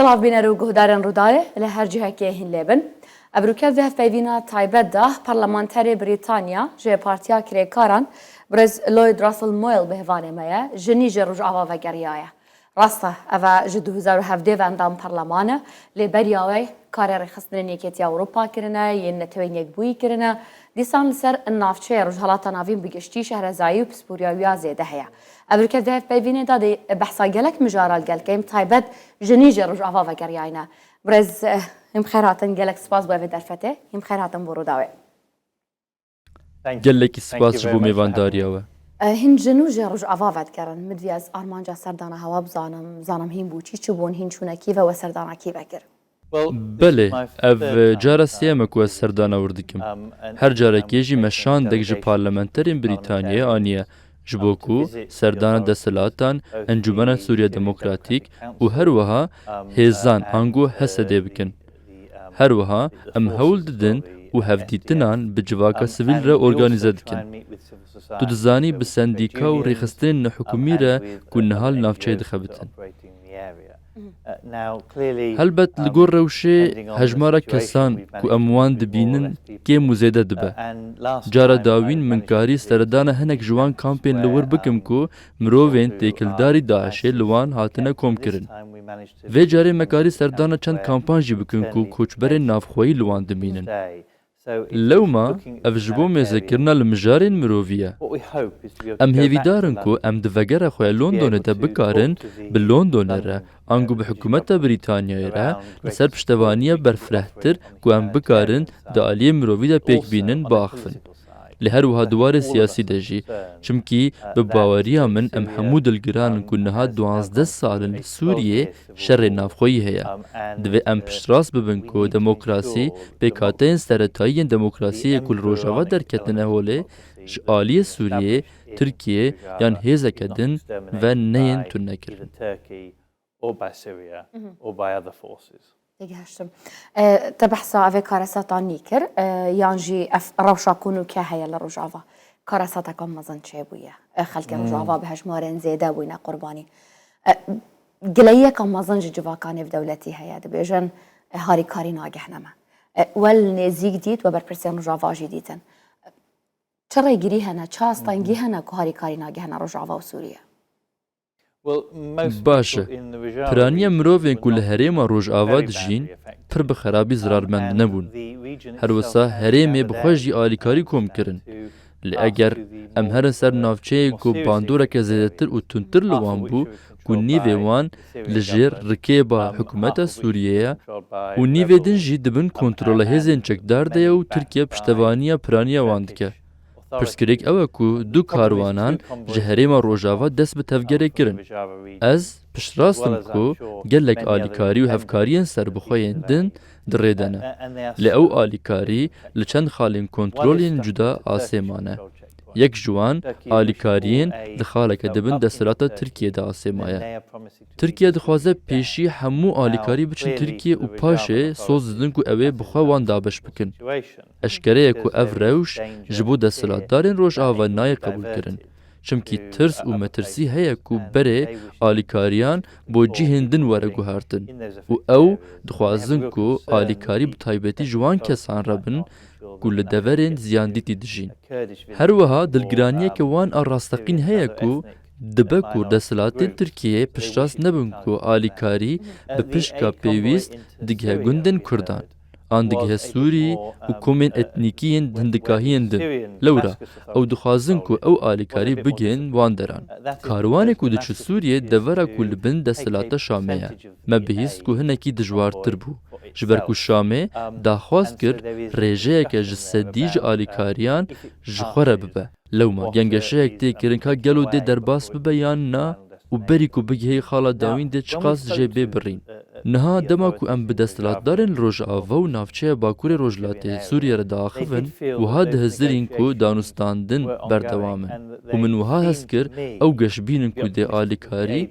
سلاف بین رو گهدارن روداره لهر جهه که هین لبن. ابروکت ذهب بينا تايبت ده برلمانتري بريطانيا جي بارتيا كريكاران برز لويد راسل مويل بهوانه مايا جنيجر رجعوا وگريايا راسته اوا جدو هزارو هفده واندام برلمانه لبرياوي كارير خصنين يكيتي اوروبا كرنا ينتوين يكبوي كرنا ديسان لسر النافچه رجحالاتا نافين بگشتي شهر زايو بسپورياويا زيده هيا ابروکت ذهب بينا ده بحثا گلك مجارال گل كيم تايبت جنيجر رجعوا وگرياينا برز هم خيراتن جالك سپاس بو درفته هم خيراتن بروداوي جالك سپاس بو میوانداریاوه هن جنو جرج افاوت کرن مدوی از آرمانجا سردانا هوا زانم هین بو چی بون هین چونه کیوه و سردانا کیوه گر بله اف جارا سیامک و سردانا وردکم هر جارا کیجی مشان دگج پارلمانترین بریتانیا آنیه جبوكو سردان دسلاتان انجمن سوريا ديمقراطيك و هروها هيزان هانگو هسده بكن هروها ام هول ددن و هفديتنان بجواكا سويل را اورگانيزه دكن تو دزاني بسنديكا و ريخستين حكومي را كنهال نافچه دخبتن هلبت لگور روشه هجمارا کسان کو اموان دبینن که مزیده دبه جارا داوین منکاری سردانه هنک جوان کامپین لور بکم کو مرووین تیکلداری داعشه لوان هاتنه کوم کرن و جاره مکاری سردانه چند کامپان جی بکن کو کوچبر نافخوی لوان دبینن لو ما افجبو مذكرنا المجارين مروفيا ام هيفيدارن كو ام دفجر خويا لندن تا بكارن باللندن را انگو بحكومتا بريطانيا را لسر پشتوانيا برفرهتر كو ام بكارن دا آليه مروفي دا پیک بینن باخفن لهروها دوار سياسي دجي چمكي بباوريا من ام حمود الگران كنها 12 سالن لسوريا شر نافخوي هيا دوي ام پشتراس ببن كو ديمقراسي بكاتين سرطاين ديمقراسي كل روجاوا دركتنه هولي آليه سوريا تركيا يان هيزك دن و نين تنكرن يجهشتم تبحثا أفي كارساتا نيكر يانجي روشا كونو كهيا لرجعوا كارساتا كم مزن شابوية خلك رجعوا بهجمارين زيادة وينا قرباني قليا كم مزن جوا كان في دولتي هيا دبيجن هاري كاري ناجح نما والنزيق ديت وبربرسين رجعوا جديدن ترى يجريها نا تشاستان جيها نا كهاري كاري ناجح نا رجعوا وسوريا باشه پرانیه مروفین کل هریم روج آواد جین پر بخرابی زرارمند نبون هر وسا هریم بخوشی آلیکاری کم کرن لأگر ام هر سر نافچه کو باندورا که زیدتر و تنتر لوان بو کو نیوه وان لجیر رکیبا حکومت سوریه و نیوه دن جی دبن کنترول هزین چکدار دیا و ترکیه پشتوانیه پرانیه واندکه پرسکریک اوه کو دو کاروانان جهریم روجاوا دست به تفگره کرن از پشتراستم کو گلک آلیکاری و هفکارین سر بخوین دن دریدنه لأو آلیکاری لچند خالین کنترولین جدا آسیمانه یک جوان آلیکارین دخالک دبن دسترات ترکیه دا آسیمایه ترکیه دخوازه پیشی همو آلیکاری بچن ترکیه و پاشه سوز دن کو اوه بخوا وان دابش بکن اشکره کو او روش جبو دسترات دارین روش آوه نای قبول کرن چمکی ترس و مترسی هیا کو بره آلیکاریان بو جیهندن وره گوهارتن و او دخوازن کو آلیکاری بطایبتی جوان کسان ربن كل دورين زياندتي دجين هروها دلگرانيه که وان الراستقين هيا كو دبكو دسلاتين تركيا پشتراس نبن كو آليكاري بپشكا پيويست دگه گندن كردان آن دگه سوري و كومين اتنيكيين هندكاهين دن لورا او دخوازن كو او آليكاري بگين وان دران كارواني كو دچو سوريا دورا كو لبن دسلاتا شامية ما بهيست كو هنكي دجوار تربو جبرکو شامه داخواست کرد ریجه که جسدیج آلیکاریان جخوره ببه لوما گنگشه اکتی کرن که گلو ده درباس ببه یا نا و بری کو بگهی خالا داوین ده چقاس جبه برین نها دما کو ام بدستلات دارن روژ آوا و نافچه باکور روژلاته سوریه را داخفن و ها ده هزرین کو دانستاندن بردوامن و من وها هست کر او گشبینن کو ده آلیکاری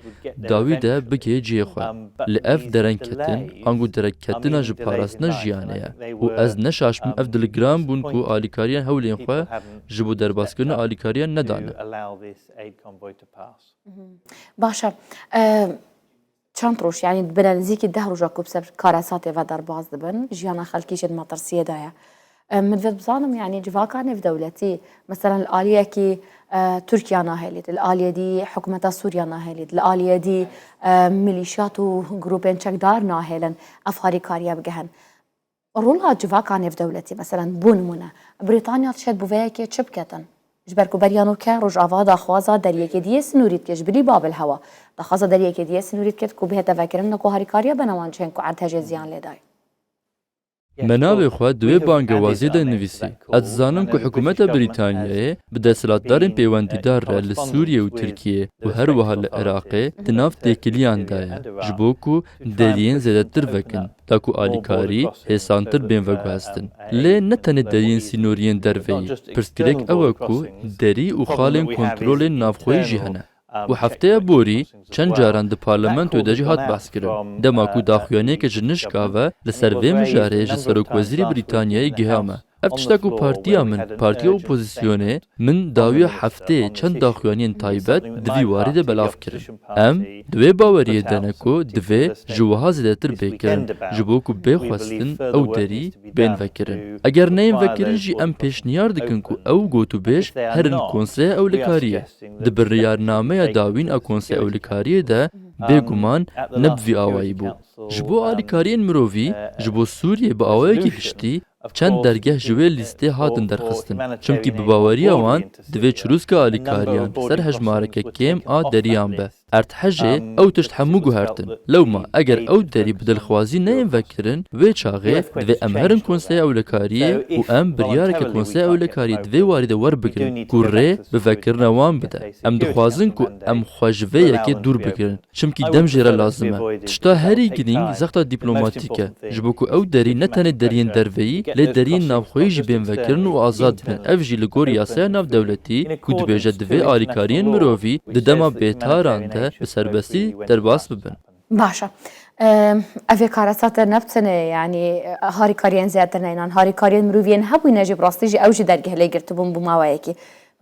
داوی ده بگه جیه خواه لأف درنکتن انگو درنکتن اج پاراسنا جیانه و از نشاشم اف دلگرام بون کو آلیکاریان هولین خواه جبو درباس کرن آلیکاریان ندانه باشا چند روش یعنی بلا نزیکی 10 روزا کو بسبب کاراساتی و درباز دبن جیانا خلکیش مطرسیه دایا مدفد بزانم يعني جواكان في دولتي مثلا الآلية كي تركيا ناهلت الآلية دي حكومة سوريا ناهلت الآلية دي ميليشيات وجروبين شكدار ناهلن أفهاري كاريا بجهن رولا جواكان في دولتي مثلا بونمونا بريطانيا تشد بوفيكي تشبكتن جبركو بريانو كان رج أفادا خوازا دريكي دي سنوريت كش بري باب الهوا دخازا دريكي دي سنوريت كت كو بهتا فاكرن كو هاري كاريا بنوان چين كو عرض هجزيان لداي مناوی خود دوی بانگوازی ده نویسی. از زانم که حکومت بریتانیای به دستلاتدارن پیوندیدار را لسوریه و ترکیه و هر وحال عراقه دناف تکلیان دایا. جبو کو درین زیادتر وکن. تاکو آلیکاری حسانتر بین وگوهستن. لی نتنه درین سینورین دروی. پرسکرک اوکو دری و خالن کنترول نافخوی جهنه. و هفته بوری چند جاران د پارلمان تو دجی هات بحث کردن. دماکو داخویانه که جنش کاوه لسر ویم جاره جسروک وزیر بریتانیای گهامه. افتشتاکو پارتیا من پارتیا اپوزیسیونه من داوی هفته چند داخویانین تایبت دوی وارد بلاف کرد. دوی باوریه دنکو دوی جوها زدتر بکرن جبوکو بخواستن او دری بین وکرن. اگر نیم وکرن جی پیشنیار دکن کو او گوتو بیش هرن کنسه اولیکاریه. دبریار نامه داوین او کنسه اولیکاریه ده بگمان نبوی آوایی بو. جبو آلیکارین مرووی جبو سوریه با آوایی که هشتی چند درگه جوی لیسته هاتن درخستن چمکی بباوری آوان دوی چروسک آلیکاریان سر هجمارک کم دریان به ارتحجه او تشت همو گوهرتن لو ما اگر او دری بدلخوازی نیم وکرن وی چاغه دوی امهرن کنسه اولیکاریه و ام بریارک کنسه اولیکاری دوی وارد ور بگرن کوره بفکرن وان بده ام دخوازن کو ام خواجوه یکی دور بگرن چمکی دم جره لازمه تشتا هری گرینگ زختا دیپلوماتیکه جبوکو او دری نتنه درین دروی لی درین نافخوی جی بین وکرن و آزاد بین اف جی لگور یاسه ناف دولتی کود بیجه دوی آلیکارین مرووی ددما بیتاران ده بسربستی درباس ببن. باشا اوی کاراسات نبتنه یعنی هاری کارین زیادتر نینان هاری کارین مرووین هبوی نجیب راستی جی اوجی درگه لی گرتبون بماوه یکی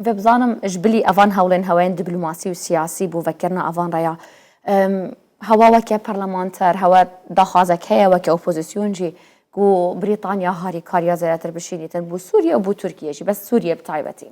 و بزانم جبلی اوان هولین هوین دیپلوماسی و سیاسی بو وکرنا اوان ریا هوا وکه پرلمانتر هوا داخازه که وکه اپوزیسیون جی و بريطانيا هاري كاريا زيادة بشينيتن بو سوريا وبو تركيا جي بس سوريا بتايبتي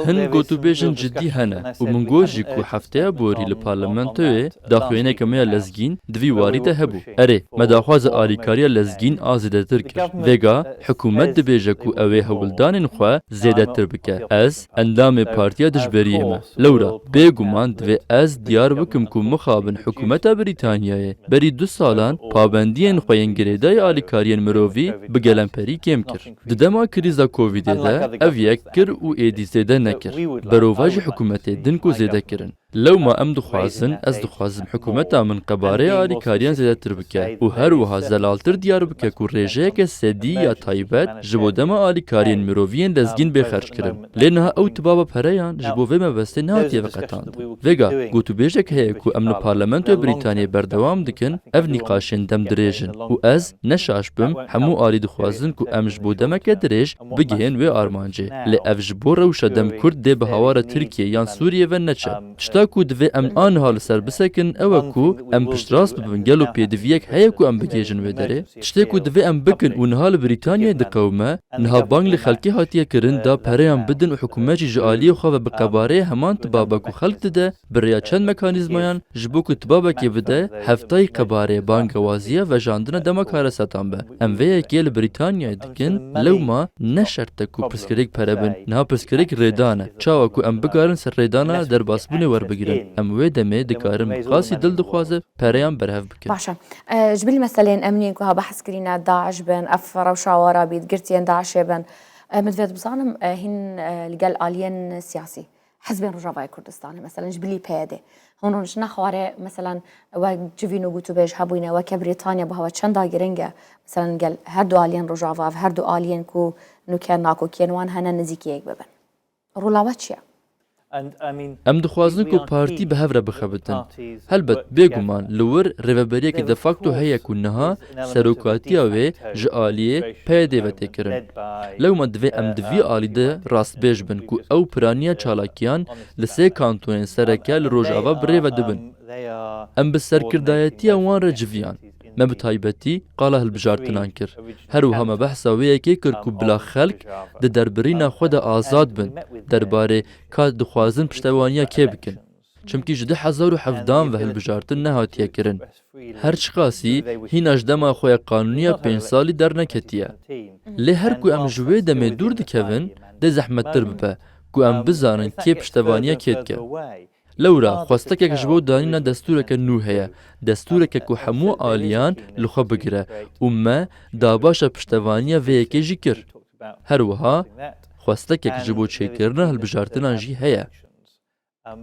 هن گوتو بیشن جدی هنه و من گوشی کو هفته بوری لپارلمانتوی داخوینه کمیا لزگین دوی واری ده هبو اره مداخواز آلیکاریا لزگین آزیده تر کر وگا حکومت دبیجه کو اوه هولدانین خواه زیده تر بکه از اندام پارتیا دجبریه ما لورا بگومان دوی از دیار بکم کو مخابن حکومت بریتانیای بری 2 سالان پابندین خوین گریدای آلیکارین مرووی بگلن پری کم کر ددما کریزا کوویده ده او یک کر و ایدی زیده نکر بروواج حکومت دنکو زیده کرن لو ما ام دخوازن از دخوازم حکومتا من قباره آلیکاریان زیده تر بکه و هر وها زلالتر دیار بکه کو ریجه که سدی یا تایبت جبو دما آلیکاریان مرووین لزگین بخرج کرن لینها او تبابا پریان جبو ویمه بسته نهاتیه وقتاند وگا گوتو بیجه که هی کو امن پارلمنتو بریتانیا بردوام دکن او نقاشین دم دریجن و از نشاش بم همو آلی دخوازن کو ام جبو دمک دریج بگهن و آرمانجه لی اف جبو روش دم کرد ده بهوار ترکیه یان سوریه و نچه تاکو دوی ام آن حال سر بسکن او کو ام پشتراس ببن گلو پیدویک هیا کو ام بگیجن و داره تشتاکو دوی ام بکن و نهال بریتانیا دقومه نها بانگ لخلکی هاتیه کرن دا پریان بدن و حکومتی جعالی خواه بقباره همان تبابا کو خلق ده بریا چند مکانیزمایان جبو کو تبابا که بده هفتای قباره بانگ وازیه و جاندن دمکار ستان به ام وی گل بریتانیا دکن لو ما نشرت کو پسکریک پربن نه پسکریک ریدانه چاوا کو ام بگارن سر ریدانه در باسبونه ور بگیرن ام وی دمه دکارم قاسی دل دخوازه پریان برهف بکن باشا جبل مثلا امنين كوها بحث كرينا داعش بن افر وشاورا بيت قرتين داعش بن مدفد بزانم هن لقال آليين سياسي حزبين رجاوای کردستان مثلا جبلی پیاده هونش نخواره مثلا و جوینو گوتو بیج هبوینه و که بریتانیا به هوا چند داگرنگه مثلا قال هر دو آلین رجاوا و هر دو آلین کو نوکن ناکو کینوان هنن نزیکی یک ببن رولاوات چیه ئەم دخوازن و پارتی بە هەورە بخەبتن هەلبەت بێگومان لەوەر ڕێڤەبەریەکی دەفاکتۆ هەیە و نەها سەرۆکاتیە وێ ژە ئالیێ پێ دێڤەتێکردن لەومە divê em di vî alî de rastbêj bin ku ew piraniya çalakiyan li sê kantonên sereke li Rojava birêve dibin. Em bi serkirdayetiya wan re civiyan. Me bi taybetî qala hilbijartinan kir. Her wiha me behsa wê yekê kir ku bila xelk di derbirîna xwe de azad bin derbarê ka dixwazin piştevaniya kê bikin. Çimkî ji 2017 ve hilbijartin nehatiye kirin. Her çiqasî hîna ji dema xwe ya qanûniya 5 salî derneketiye. Lê her ku em ji wê demê dûr dikevin de zehmettir bibe ku em bizanin kê piştevaniya kê dike. Lewra xwestekek ji bo danîna destûreke nû heye, destûreke ku hemû aliyan li xwe bigire û me dabaşa piştevaniya vê yekê jî kir. Her wiha xwestekek ji bo çêkirina hilbijartinan jî heye.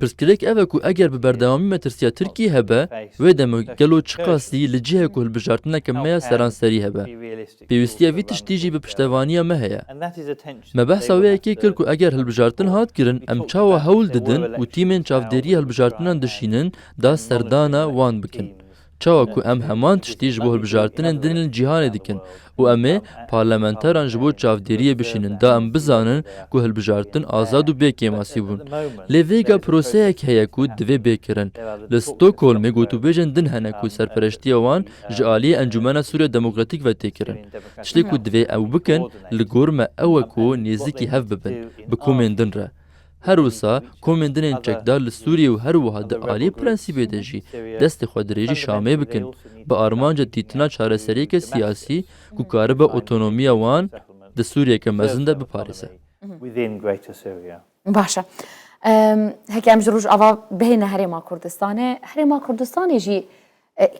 Pirsgirêk ev e ku eger bi berdewamî metirsiya Tirkiyê hebe, wê deme gelo çi qasî li cihê ku hilbijartineke me ya seranserî hebe. Pêwîstiya vî tiştî jî bi piştevaniya me heye. Me behsa wê yekê kir ku eger hilbijartin hat kirin, em çawa hewl didin û tîmên çavdêriya hilbijartinan dişînin da serdana wan bikin. Çawa ku em heman tiştî ji bo hilbijartinên dinên cîhanê dikin û em ê parlamenteran ji bo çavdêriyê bişînin da em bizanin ku hilbijartin azad û bêkêmasî bûn. Lê vêga proseyek heye ku divê bêkirin. Li Stockholmê gotûbêjên din hene ku serpereştiya wan ji aliyê Encûmena Sûriya Demokratîk ve têkirin. Tiştê ku divê ew bikin li gor me ew e ku nêzîkî hev bibin bi komên din re. Her wisa komên dinên çekdar li Sûriyê û her wiha di aliyê prensîbê de jî destê xwe dirêjî Şamê bikin bi armanca dîtina çareseriyeke siyasî ku karibe otonomiya wan di Sûriyeke mezin de biparêze. Başa. Heke em ji Rojava bihêne Herêma Kurdistanê. Herêma Kurdistanê jî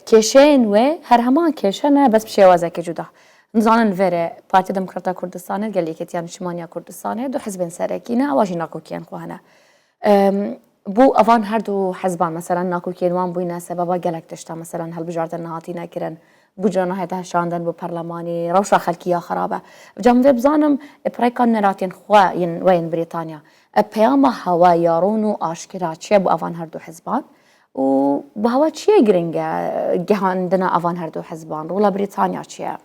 kêşeyên wê her heman kêşe ne bes bi şêwazeke cuda. Nizanin vere Partiya Demokrata Kurdistanê gel Yekîtiya Niştimaniya Kurdistanê du hizbên serekî ne ewa jî nakokiyên xwe hene. Bu evan her du hizban mesela nakokiyên wan bûyne sebeba gelek tişta mesela hilbijartin nehatîne kirin bu canahete şandin bu perlemanî rewşa xelkî ya xerab e. Cem vê bizanim pirêka neratên xwe yên wê yên Brîtanya peyama hewa yaron û aşkira çi ye bu evan her du hizban û bu hewa çi ye giring e gihandina evan her du hizban rola Brîtanya çi ye?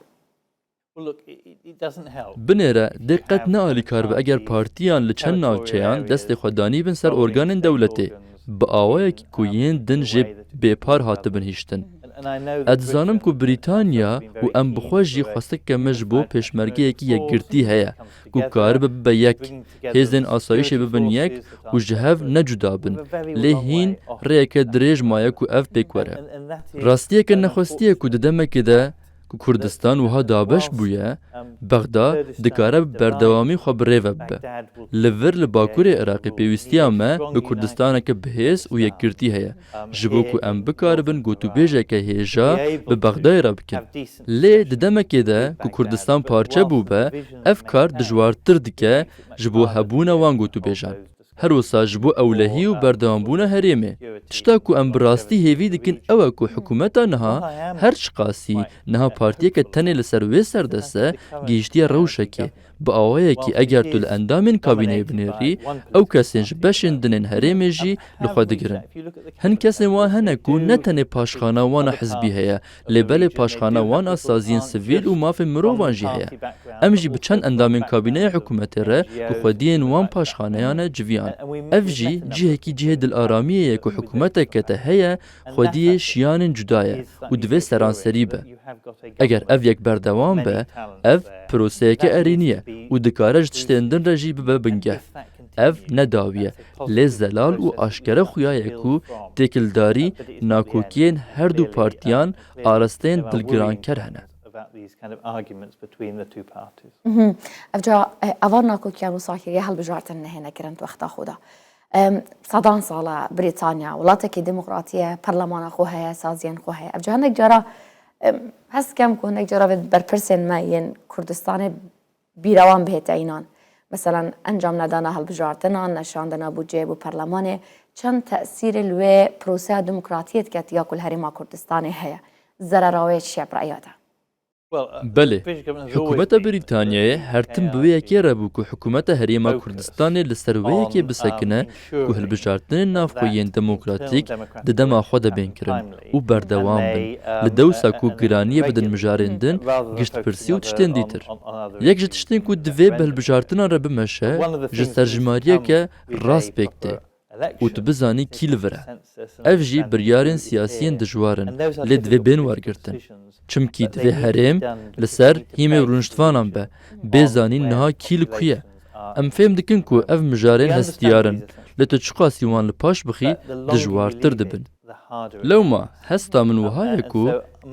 Binêre dê qet nealî kar be eger partiyan li çend navçeyan destê xwe danîbin ser organên dewletê bi awayekî ku yên din jê bêpar hatibin hîştin. Ez dizanim ku Brîtanya û em bixwe jî xwestekeke me ji bo pêşmergeyekî yekgirtî heye ku karibe bibe yek, hêzên asayîşê bibin yek û ji hev necuda bin, lê hîn rêyeke dirêj maye ku ev pêk were. Rastiyeke nexwestiye ku di demekê de ku Kurdistan wiha dabeş bûye, Bexda dikare bi berdewamî xwe bi rêve bibe. Li vir li Bakurê Iraqê pêwîstiya me bi Kurdistaneke bihêz û yekgirtî heye, ji bo ku em bikaribin gotûbêjeke hêja bi Bexdayê re bikin. Lê di demekê de ku Kurdistan parçe bûbe, ev kar dijwartir dike ji bo hebûna wan gotûbêjan. Her wisa ji bo ewlehî û berdewambûna herêmê. Tişta ku em bi rastî hêvî dikin ew e ku hikûmeta niha her çi qasî niha partiyeke tenê li ser wê serdest e gihîştiya rewşekê bi awayekî eger tu li endamên kabîneyê binêrî ew kesên ji beşên dinên herêmê jî li xwe digirin. Hin kesên wan hene ku ne tenê paşxana wana hizbî heye lê belê paşxana wan a saziyên sivîl û mafên mirovan jî heye. Em jî bi çend endamên kabîneya hikûmetê re ku xwediyên wan paşxaneyan e civiyan. Ev jî cihekî cihê dilaramiyê ye ku hikûmeteke te heye xwediyê şiyanên cuda ye û divê seranserî be. Eger ev yek berdewam be, ev proseyeke erînî ye û dikare ji tiştên din re jî bibe bingeh. Ev nedawiye, lê zelal û aşkere xuya ye ku têkildarî nakokiyên her du partiyan arasteyên dilgiranker hene. Evca evan nakokiyan û sakiriya hilbijartin nehêne kirin wexta xwe de. Sedan sala Brîtanya welatekî demokratiye perlemana xwe heye saziyên xwe heye. Evca hinek cara hez dikem ku hinek cara vê berpirsên me yên Kurdistanê bîrawan bihête înan. Mesela encam nedana hilbijartinan, neşandina budceyê bû perlemanê çend tesîrê li wê proseya demokratiyê dike ya ku li Herêma Kurdistanê heye. Zerera wê çi ye bi rêya te? بله حکومت بریتانیای هرتم بویەکی ڕەبوو و حکومەتە هەرێما کوردستانی لەسەر وەیەکی بسەکنە و هەلبژاردنی ناوخۆیین دموکراتیک دەدەما خۆ دەبێنکردن و بەردەوام بن لە دەوسا و گرانیە بدن مژارێندن گشتپرسی و تشتێن دیتر یەک ji tiştên ku divê bi hilbijartina re bimeşe ji serjmariyeke rast pêk tê û tu bizanî kî li vir e. Ev jî biryarên siyasiyên dijwar in lê divê bên wergirtin. Çimkî divê herêm li ser hîmê rûniştvanan be bêzanîn niha kî li ku ye. Em fêm dikin ku ev mijarên hestiyar in lê tu çi qasî wan li paş bixî dijwartir dibin. Lewma hesta min wiha ye ku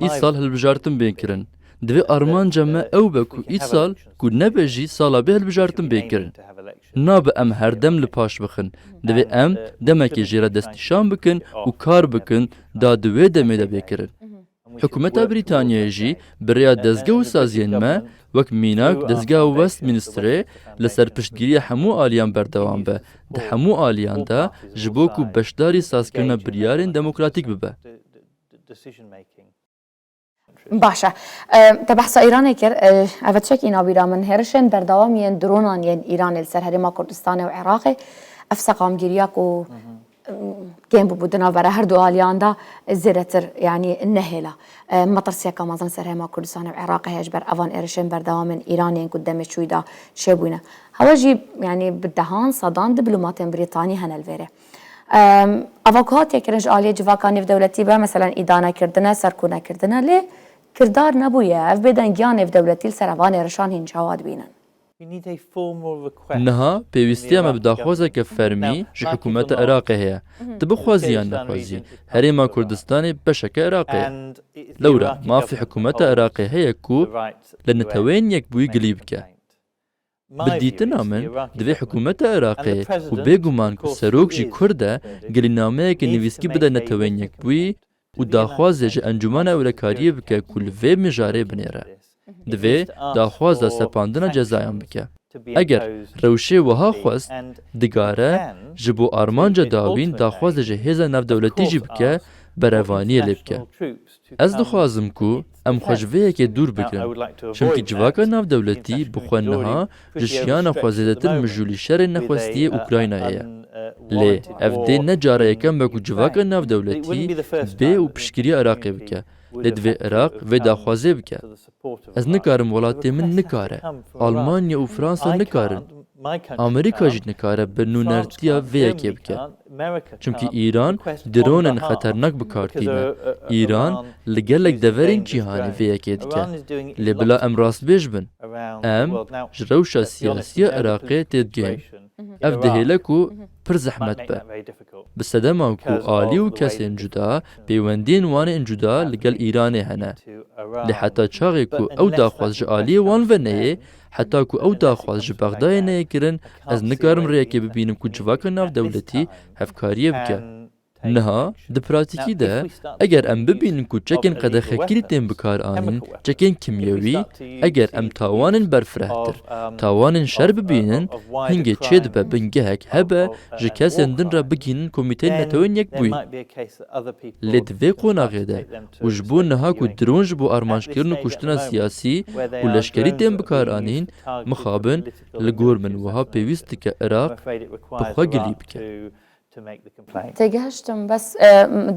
îsal hilbijartin bên kirin. Divê armanca me ew be ku îsal ku nebe jî sala bê hilbijartin bên kirin. Nabe em herdem li paş bixin. Divê em demekê jê re destnîşan bikin û kar bikin da di wê demê de bêkirin. Hikûmeta Brîtanyayê jî biriya dezgeh û saziyên me wek mînak dezgeha Westminsterê li ser piştgiriya hemû aliyan berdewam be. Di hemû aliyan de ji bo ku beşdarî sazkirina biryarên demokratîk bibe. باشە te behsa Îranê kir ev çekî navîra min hêrişên berdewamiyên dronan yên Îranê li ser herêma Kurdistanê û Iraqê ev seqamgiriya ku kêm bû di navbera her du aliyan da zêdetir yanî nehêla metirsiyeka mezin ser herêma Kurdistanê û Iraqê heye ji ber evan êrişên berdewamên Îranên ku demê çûyî da çêbûne hewe jî yanî bi dehan sedan diplomatên Brîtanî hene li vêrê ava ku hatiye kirin ji aliyê civaka nêvdewletî be meselan îdanekirine serkûnekirine lê kirdar nebûye ev bêdengiya nêvdewletî li ser evan êrişan hîn çawa dibînin. Niha pêwîstiya me bi daxwazeke fermî ji hikûmeta Iraqê heye. Tu bixwazî yan nexwazî herêma Kurdistanê beşeke Iraqê ye. Lewra mafê hikûmeta Iraqê heye ku li netewên yekbûyî gilî bike. Bi dîtina min divê hikûmeta Iraqê û bêguman ku serok jî Kurd e gilînameyekê nivîskî bide netewên yekbûyî û daxwazê ji encûmena ewlekariyê bike ku li vê mijarê binêre. Divê daxwaza sepandina cezayan bike. Eger rewşê wiha xwest digare ji bo armanca dawîn daxwazê ji hêza navdewletî jî bike berevaniyê lê bike. Ez dixwazim ku em xwe ji vê yekê dûr bikirin. Çimkî civaka navdewletî bi xwe niha ji şiyana xwe zêdetir mijûlî şerên nexwestiyê Ukraynayê ye. Lê ev dê ne cara yekem be ku civaka navdewletî bê û piştgiriya Iraqê bike. Lê divê Iraq vê daxwazê bike. Ez nikarim welatê min nikare. Almanya û Fransa nikarin. Amerîka jî nikare bi nûnertiya vê yekê bike. Çimkî Îran dronên xeternak bikartîne. Îran li gelek deverên cîhanê vê yekê dike. Lê bila em rastbêj bin. Em ji rewşa siyasî ya Iraqê tê digihîn. Ev dihêle ku pir zehmet be. Bi sedema ku alî û kesên cuda peywendiyên wan ên cuda li gel Îranê hene. Lê heta çaxê ku ew daxwaz ji aliyê wan ve neyê heta ku ew daxwaz ji Bexdayê neyê kirin ez nikarim rêyekê bibînim ku civaka navdewletî hevkariyê bike. Niha di pratikî de eger em bibînin ku çekên qedexekirî tên bikar anîn çekên kimyewî eger em tawanên berfirehtir tawanên şer bibînin hingê çê dibe bingehek hebe ji kesên din re bigînin komîteyên netewên yekbûyî. Lê di vê qonaxê de û ji bo niha ku dron ji bo armanjkirin û kuştina siyasî û leşkerî tên bikar anîn mixabin li gor min wiha pêwîst dike Iraq bi xwe gilî bike. تێگەهشتم بەس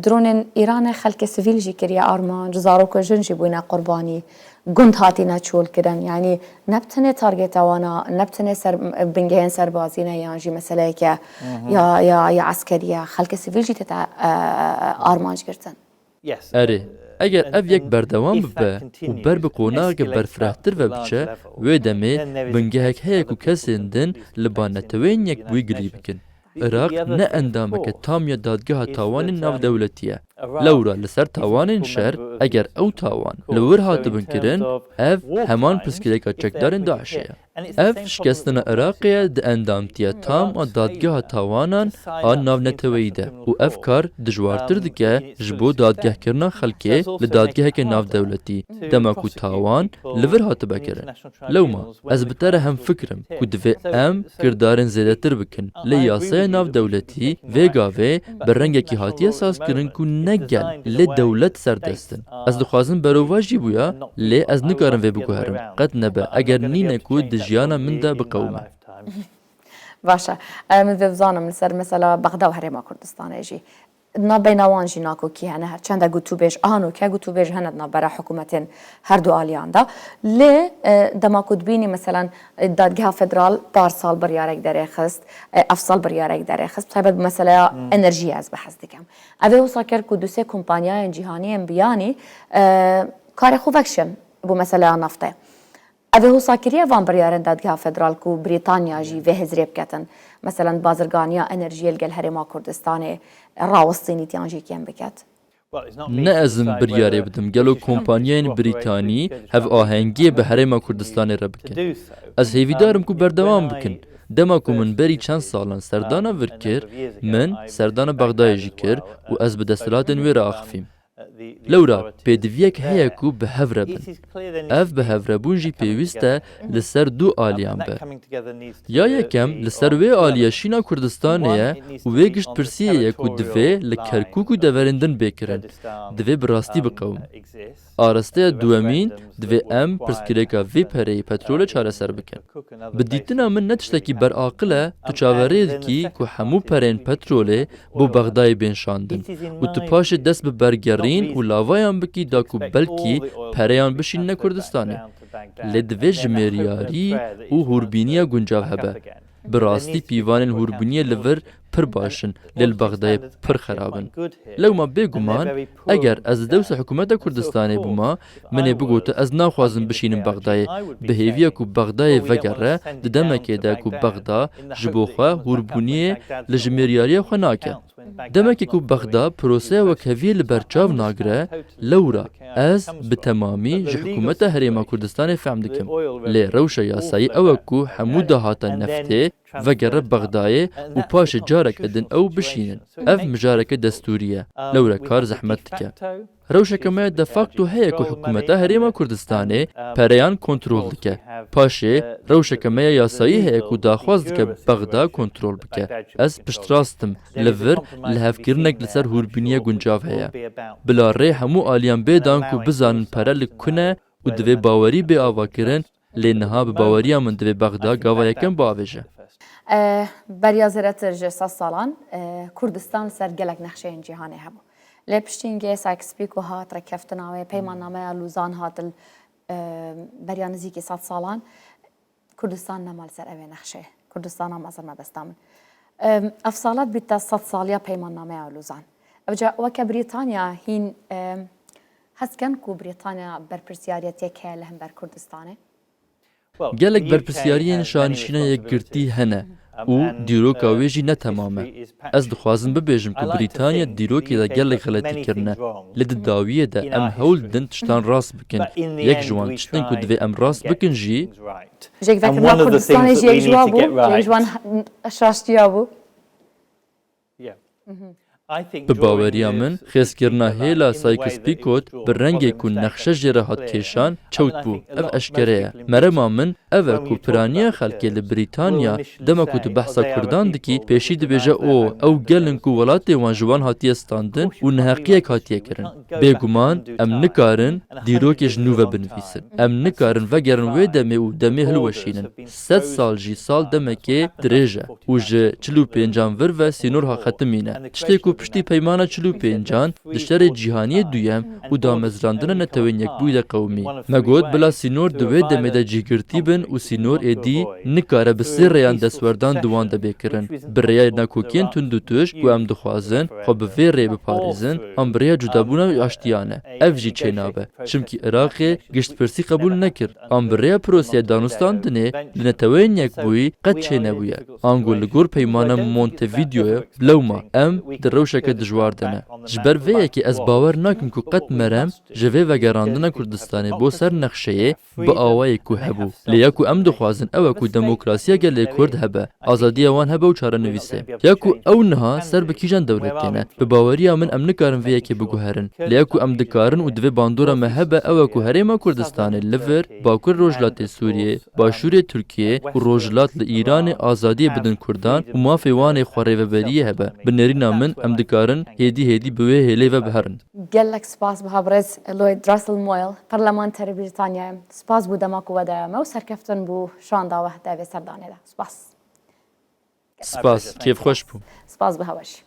درۆنên ئیرانê xelkê sivîl jî kiriye armanc zarok û jin jî bûne qurbanî gund hatîne çûlkirin yanî ne bi tenê targeta wana ne bi tenê bingehên serbazî ne yan jî meseleyeke ya eskeriye xelkê sivîl jî tê armanc girtin. Erê eger ev yek berdewam bibe û ber bi qonaqeke berfirehtir ve biçe wê demê bingehek heye ku kesên din li ba netewên yekbûyî gilî bikin. Iraq ne endameke tam ya dadgeha tawanên navdewletî ye. Lewra li ser tawanên şer eger ew tawan li wir hatibin kirin ev heman pirsgirêka çekdarên Daişê ye. Ev şikestina Iraqê ye di endamtiya tam a dadgeha tawanan a navneteweyî de û ev kar dijwartir dike ji bo dadgehkirina xelkê li dadgeheke navdewletî dema ku tawan li vir hatibe kirin. Lewma ez bi te re hemfikirim ku divê em kirdarên zêdetir bikin lê yasaya navdewletî vê gavê bi rengekî hatiye sazkirin ku ne نەگەل لێ دەولەت سەردەستن ئەس دخوازم بەرەوواژی بووە لێ ئەس نکارم vê بگوهرم قەت نەبە ئەگەر نینێک و دژیانە مندا بقەومە باشە من vê bizanim li ser mesela Bexda û Herêma Kurdistanê jî nabêhna wan jî nakokî hene çend gotûbêj anûke gotûbêj hene navbera hikûmetên her du aliyan da lê dema ku dibînî mesela Dadgeha Federal par sal biryarek derê xist ev sal biryarek derê xist taybet bi meseleya enerjiyê ez bihez dikim ev ê wisa kir ku du sê kompanyayên cîhanî biyanî karê xwe vekşin bu meseleya naftê ev ê wisa kiriye van biryarên Dadgeha Federal ku Brîtanya jî vê hezrê biketin mesela bazirganiya enerjiyê li gel Herêma Kurdistanê rawestînîtiyan jî kêm biket ne ezim biryarê bidim gelo kompanyayên Brîtanî hev ahengiyê bi Herêma Kurdistanê re bikin ez hêvîdarim ku berdewam bikin dema ku min berî çend salan serdana vir kir min serdana Bexdayê jî kir û ez bi desthilatên wê re axivîm lewra pêdiviyek heye ku bi hev re bin ev bi hevrebûn jî pêwîst e li ser du aliyan be ya yekem li ser wê aliye Şîna Kurdistanê ye û wê gişt pirsiyê ye ku divê li Kerkûk û deverên din bêkirin divê bi rastî biqewim arasteya duemîn divê em pirsgirêka vê pereyê petrolê çareser bikin bi dîtina min ne tiştekî beraqil e tu çaverê dikî ku hemû perên petrolê bo Bexdayê bên şandin û tu paşê dest bi bergerîn û lavayan bikî da ku belkî pereyan bişîne Kurdistanê lê divê jimêriyarî û hûrbîniya guncav hebe bi rastî pîvanên hûrbûniyê li vir pir başin lê li Bexdayê pir xerabin lewma bêguman eger ez li dewsa hikûmeta Kurdistanê bûma min ê bigotu ez naxwazim bişînim Bexdayê bi hêviya ku Bexdayê vegere di demekê de ku Bexda ji bo xwe hûrbûniyê li jimêriyariya xwe nake demekê ku Bexda proseya wekheviyê li ber çav nagire lewra ez bi temamî ji hikûmeta Herêma Kurdistanê fehm dikim lê rewşa yasayî ew e ku hemû dahata neftê vegere Bexdayê û paşê carek edin ew bişînin ev mijareke destûrî ye lewra kar zehmet dike rewşeke me de facto heye ku hikûmeta Herêma Kurdistanê pereyan kontrol dike paşê rewşeke me yasayî heye ku daxwaz dike Bexda kontrol bike ez piştrastim li vir li hevkirinek li ser hûrbîniya guncav heye bila rê hemû aliyan bêdan ku bizanin pere li ku ne û divê bawerî bê avakirin lê niha bi baweriya min divê Bexda gava yekem biavêje beriya zêretir ji 100 salan Kurdistan li ser gelek nexşeyên cîhanê hebû lê piştîngê Sykes-Picot hat rekeftina wê peymannameya Luzan hat beriya nizîkî 100 salan Kurdistan nema li ser evê nexşê Kurdistana mezir mebesta min ev salat bîte 100 saliya peymannameya Luzan ev ca weke Brîtanya hîn hezkin ku Brîtanya berpirsyariyetiyek heye li hember Kurdistanê gelek berpirsiyariyên şanişîna yekgirtî hene û dîroka wê jî ne temam e ez dixwazim bibêjim ku Brîtanya dîrokê de gelek xeletî kirine lê di dawiyê de em hewl didin tiştan rast bikin yek ji wan tiştên ku divê em rast bikin jî jek vekirina Kurdistanê jî yek ji wan bû yek ji wan şaştiya bû bi baweriya min xêzkirina hêla Sykes-Picot bi rengê ku nexşe jê re hat kêşan çewt bû ev eşkere ye merema min ev e ku piraniya xelkê li Brîtanya dema ku tu behsa Kurdan dikî pêşî dibêje o ew gelin ku welatê wan ji wan hatiye standin û neheqiyek hatiye kirin bêguman em nikarin dîrokê ji nû ve binivîsin em nikarin vegerin wê demê û demê hilweşînin 100 sal jî sal demekê dirêj e û ji 45 vir ve sînor ha xetimîne tiştê ku piştî peymana 45 di şerê cîhaniyê duyem û damezrandina netewên yekbûyî de qewmî me got bila sînor di wê demê de cîgirtî bin û sînor êdî nikare bi sê rêyan destwerdan di wan de bêkirin bi rêya nakokiyên tund û tuş ku em dixwazin xwe bi vê rê biparêzin an bi rêya cudabûna aştiyan e ev jî çê nabe çimkî Iraqê giştpirsî qebûl nekir an bi rêya proseya danûstandinê li netewên yekbûyî qet çê nebûye an got li gor peymana Montevideoya bilewma em di rewşeke dijwar de ne ji ber vê yekê ez bawer nakim ku qet merem ji vê vegerandina Kurdistanê bo ser nexşeyê bi awayê ku hebû lê ya ku em dixwazin ew e ku demokrasiya gelê Kurd hebe azadiya wan hebe û çarenivîsê ya ku ew niha ser bi kîjan dewletê ne bi baweriya min em nikarin vê yekê biguherin lê ya ku em dikarin û divê bandora me hebe ew e ku Herêma Kurdistanê li vir Bakur Rojhilatê Sûriyê Başûrê Tirkiyê û rojhilat li Îranê azadiyê bidin Kurdan û mafê wanê xwe rêveberiyê hebe bi nêrîna min em em dikarin hêdî bi wê hêlê ve biherin. gelek spas biha birêz Lloyd Russell-Moyle Parlamenterê Brîtanyayê. Spas bû dema ku vedaya me û serkeftin bû şanda we devê serdanê de. Spas. Spas, kêfxweş bû. Spas biha weş.